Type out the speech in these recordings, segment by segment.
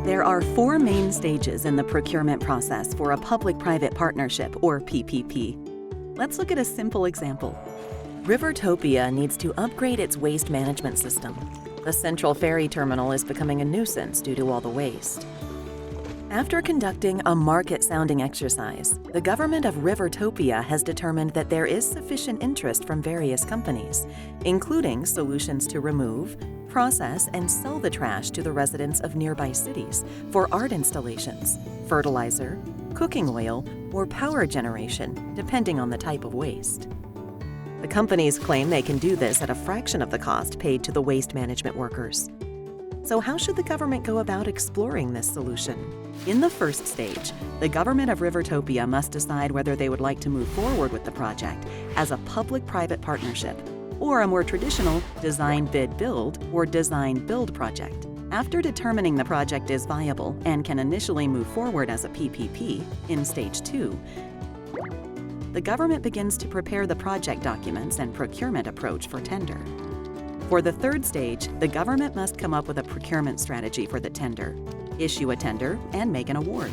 There are 4 main stages in the procurement process for a public-private partnership, or PPP. Let's look at a simple example. Rivertopia needs to upgrade its waste management system. The central ferry terminal is becoming a nuisance due to all the waste. After conducting a market-sounding exercise, the government of Rivertopia has determined that there is sufficient interest from various companies, including solutions to remove, process, and sell the trash to the residents of nearby cities for art installations, fertilizer, cooking oil, or power generation, depending on the type of waste. The companies claim they can do this at a fraction of the cost paid to the waste management workers. So how should the government go about exploring this solution? In the first stage, the government of Rivertopia must decide whether they would like to move forward with the project as a public-private partnership, or a more traditional design-bid-build or design-build project. After determining the project is viable and can initially move forward as a PPP in Stage 2, the government begins to prepare the project documents and procurement approach for tender. For the third stage, the government must come up with a procurement strategy for the tender, issue a tender, and make an award.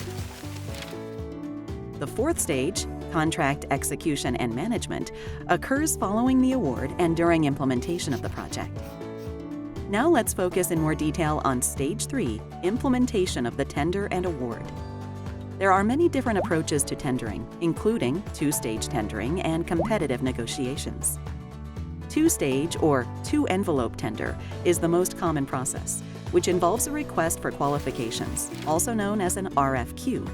The fourth stage, contract execution and management, occurs following the award and during implementation of the project. Now let's focus in more detail on Stage 3, implementation of the tender and award. There are many different approaches to tendering, including two-stage tendering and competitive negotiations. Two-stage or two-envelope tender is the most common process, which involves a request for qualifications, also known as an RFQ,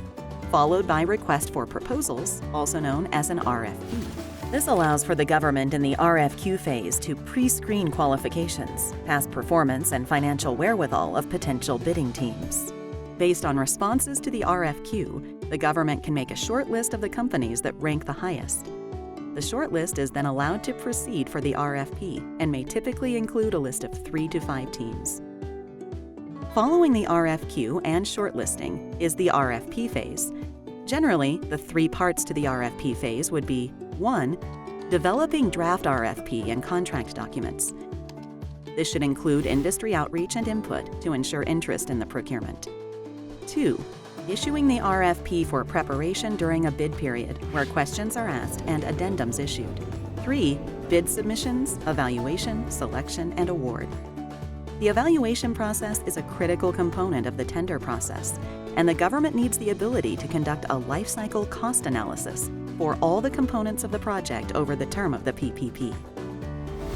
followed by request for proposals, also known as an RFP. This allows for the government in the RFQ phase to pre-screen qualifications, past performance, and financial wherewithal of potential bidding teams. Based on responses to the RFQ, the government can make a short list of the companies that rank the highest. The short list is then allowed to proceed for the RFP and may typically include a list of 3 to 5 teams. Following the RFQ and shortlisting is the RFP phase. Generally, the 3 parts to the RFP phase would be 1. Developing draft RFP and contract documents. This should include industry outreach and input to ensure interest in the procurement. 2. Issuing the RFP for preparation during a bid period, where questions are asked and addendums issued. 3. Bid submissions, evaluation, selection, and award. The evaluation process is a critical component of the tender process, and the government needs the ability to conduct a life cycle cost analysis for all the components of the project over the term of the PPP.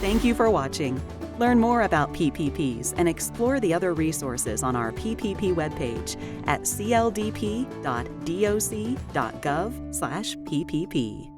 Thank you for watching. Learn more about PPPs and explore the other resources on our PPP webpage at cldp.doc.gov/PPP.